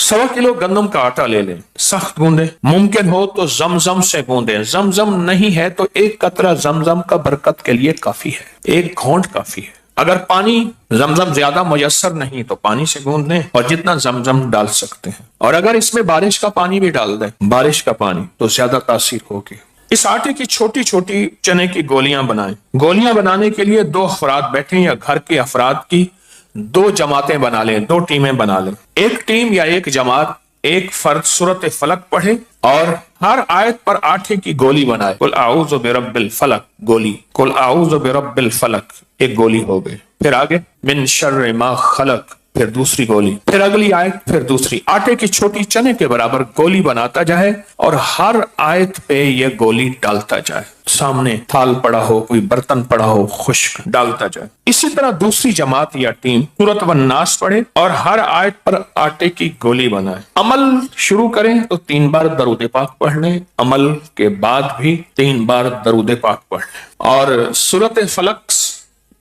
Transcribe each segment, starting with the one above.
1.25 kilo गंदम का आटा ले लें, सख्त गूंदें, मुमकिन हो तो जमजम से गूंदें, जमजम नहीं है तो 1 कतरा जमजम का बरकत के लिए काफी है, 1 घोंट काफी है। अगर पानी जमजम ज्यादा मुयस्सर नहीं तो पानी से गूंद दें और जितना जमजम डाल सकते हैं। और अगर इसमें बारिश का पानी भी डाल दें, बारिश का पानी, तो ज्यादा तासीर होगी। इस आटे की छोटी छोटी चने की गोलियां बनाएं। गोलियां बनाने के लिए 2 अफराद बैठें या घर के अफराद की 2 जमातें बना लें, 2 टीमें बना लें। एक टीम या एक जमात एक फर्द सूरत फलक पढ़े और हर आयत पर आटे की गोली बनाए। कुल आऊज़ु बिरब्बिल फलक गोली, कुल आऊज़ु बिरब्बिल फलक एक गोली हो गई। फिर आगे मिन शर्रि मा खलक, फिर दूसरी गोली, फिर अगली आयत, फिर दूसरी। आटे की छोटी चने के बराबर गोली बनाता जाए और हर आयत पे ये गोली डालता जाए। सामने थाल पड़ा हो, कोई बर्तन पड़ा हो, खुश्क डालता जाए। इसी तरह दूसरी जमात या टीम सूरत वन नास पढ़े और हर आयत पर आटे की गोली बनाए। अमल शुरू करें तो 3 बार दरूद पाक पढ़ लें, अमल के बाद भी 3 बार दरूद पाक पढ़ लें। और सूरत फलक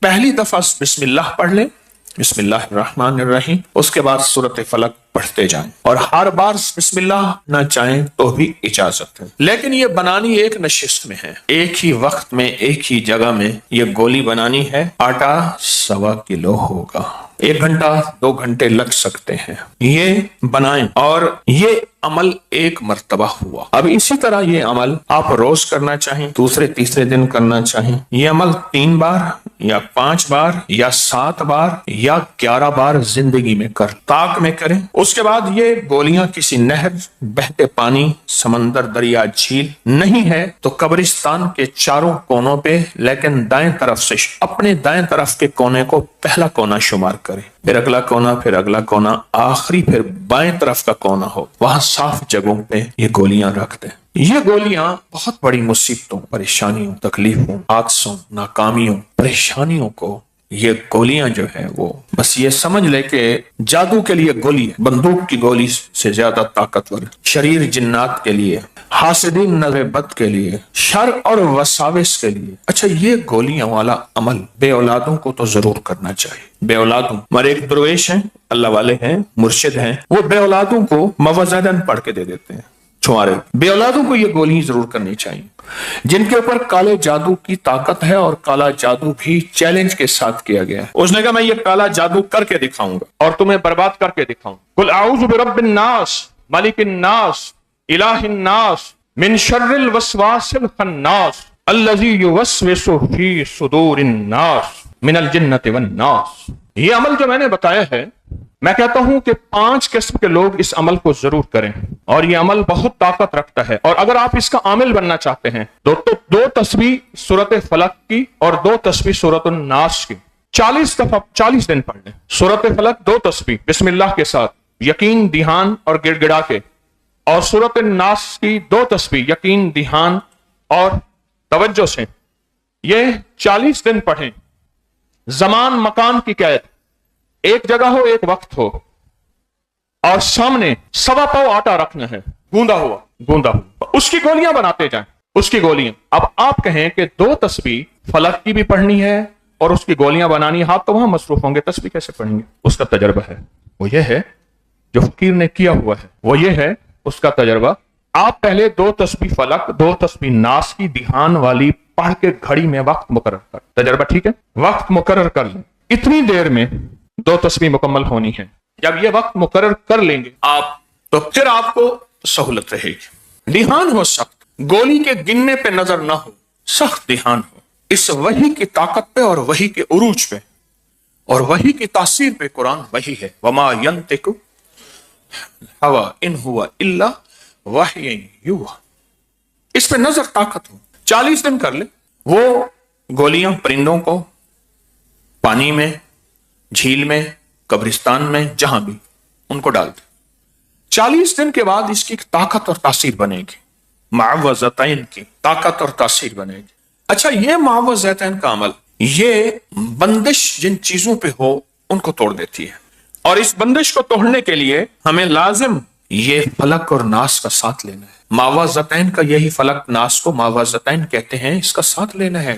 पहली दफा बिस्मिल्लाह पढ़ लें, बिस्मिल्लाहिर्रहमानिर्रहीम, उसके बाद सूरत फलक पढ़ते जाएं। और हर बार बिस्मिल्लाह ना चाहें तो भी इजाजत है। लेकिन ये बनानी एक नशिस्त में है, एक ही वक्त में एक ही जगह में ये गोली बनानी है। आटा 1.25 किलो होगा, 1 घंटा 2 घंटे लग सकते हैं। ये बनाएं और ये अमल 1 मर्तबा हुआ। अब इसी तरह ये अमल आप रोज करना चाहें, दूसरे तीसरे दिन करना चाहें। ये अमल 3 बार या 5 बार या 7 बार या 11 बार जिंदगी में कर, ताक में करें। उसके बाद ये गोलियां किसी नहर, बहते पानी, समंदर, दरिया, झील नहीं है तो कब्रिस्तान के चारों कोनों पे, लेकिन दाएं तरफ से, अपने दाएं तरफ के कोने को पहला कोना शुमार करें, फिर अगला कोना, फिर अगला कोना, आखिरी फिर बाएं तरफ का कोना हो, वहां साफ जगहों पे ये गोलियां रख दें। ये गोलियां बहुत बड़ी मुसीबतों, परेशानियों, तकलीफों, हादसों, नाकामियों, परेशानियों को, ये गोलियां जो है वो बस ये समझ ले कि जादू के लिए गोली है, बंदूक की गोली से ज्यादा ताकतवर, शरीर जिन्नात के लिए, हासिदीन नज़र बद के लिए, शर और वसाविस के लिए। अच्छा, ये गोलियां वाला अमल बे औलादों को तो जरूर करना चाहिए। बे औलादों, हमारे एक दरवेश हैं, अल्लाह वाले हैं, मुर्शिद हैं, वो बे औलादों को मवज़दन पढ़ के दे देते हैं। छुआरे बे औलादों को ये गोली जरूर करनी चाहिए जिनके ऊपर काले जादू की ताकत है, और काला जादू भी चैलेंज के साथ किया गया है। उसने कहा मैं ये काला जादू करके दिखाऊंगा और तुम्हें बर्बाद करके दिखाऊंगा। कुल आऊज़ु बिरब्बिन नास मलिकिन नास इलाहिन नास मिन शर्रिल वसवासिल खन्नास अल्लज़ी युवस्विसु फी सुदूरिन नास मिनल जिन्नति वन नास। ये अमल जो मैंने बताया है, मैं कहता हूं कि 5 किस्म के लोग इस अमल को जरूर करें, और ये अमल बहुत ताकत रखता है। और अगर आप इसका आमिल बनना चाहते हैं तो 2 तस्बीह सूरत फलक की और 2 तस्बीह सूरत नास की 40 दफा 40 दिन पढ़ लें। सूरत फलक 2 तस्बीह बिस्मिल्लाह के साथ, यकीन, ध्यान और गिड़गिड़ा के, और सूरत नास की 2 तस्बीह यकीन, ध्यान और तवज्जो से। ये 40 दिन पढ़ें। जमान मकान की कैद, एक जगह हो, एक वक्त हो, और सामने 1.25 पाव आटा रखना है, गूंदा हुआ, उसकी गोलियां बनाते जाएं, उसकी गोलियां। अब आप कहें कि 2 तस्बीह फलक की भी पढ़नी है और उसकी गोलियां बनानी है, हाथ तो वहां मसरूफ होंगे, तस्बीह कैसे पढ़ेंगे? उसका तजर्बा है, वो ये है जो फकीर ने किया हुआ है, वो ये है उसका तजर्बा। आप पहले 2 तस्बीह फलक, 2 तस्बीह नास की ध्यान वाली पढ़ के घड़ी में वक्त मुकर्रर कर, तजर्बा ठीक है, वक्त मुकर्रर कर लें। इतनी देर में 2 तस्बीह मुकम्मल होनी है। जब ये वक्त मुकर्रर कर लेंगे आप, तो फिर आपको सहूलत रहेगी। ध्यान हो सख्त, गोली के गिनने पे नजर ना हो, सख्त ध्यान हो इस वही की ताकत पे और वही के उरूज पे और वही की तासीर पे। कुरान वही है, वमा यंतिकु हवा इन हुवा इल्ला वहयन युहा। इस पे नजर, ताकत हो। 40 दिन कर ले। वो गोलियां परिंदों को पानी में, झील में, कब्रिस्तान में, जहां भी, उनको डाल दे। 40 दिन के बाद इसकी ताकत और तासीर बनेगी, मुअव्वज़तैन की ताकत और तासीर बनेगी। अच्छा, ये मुअव्वज़तैन का अमल, ये बंदिश जिन चीजों पे हो उनको तोड़ देती है, और इस बंदिश को तोड़ने के लिए हमें लाजिम ये फलक और नास का साथ लेना है। मुअव्वज़तैन का यही फलक नास को मुअव्वज़तैन कहते हैं, इसका साथ लेना है।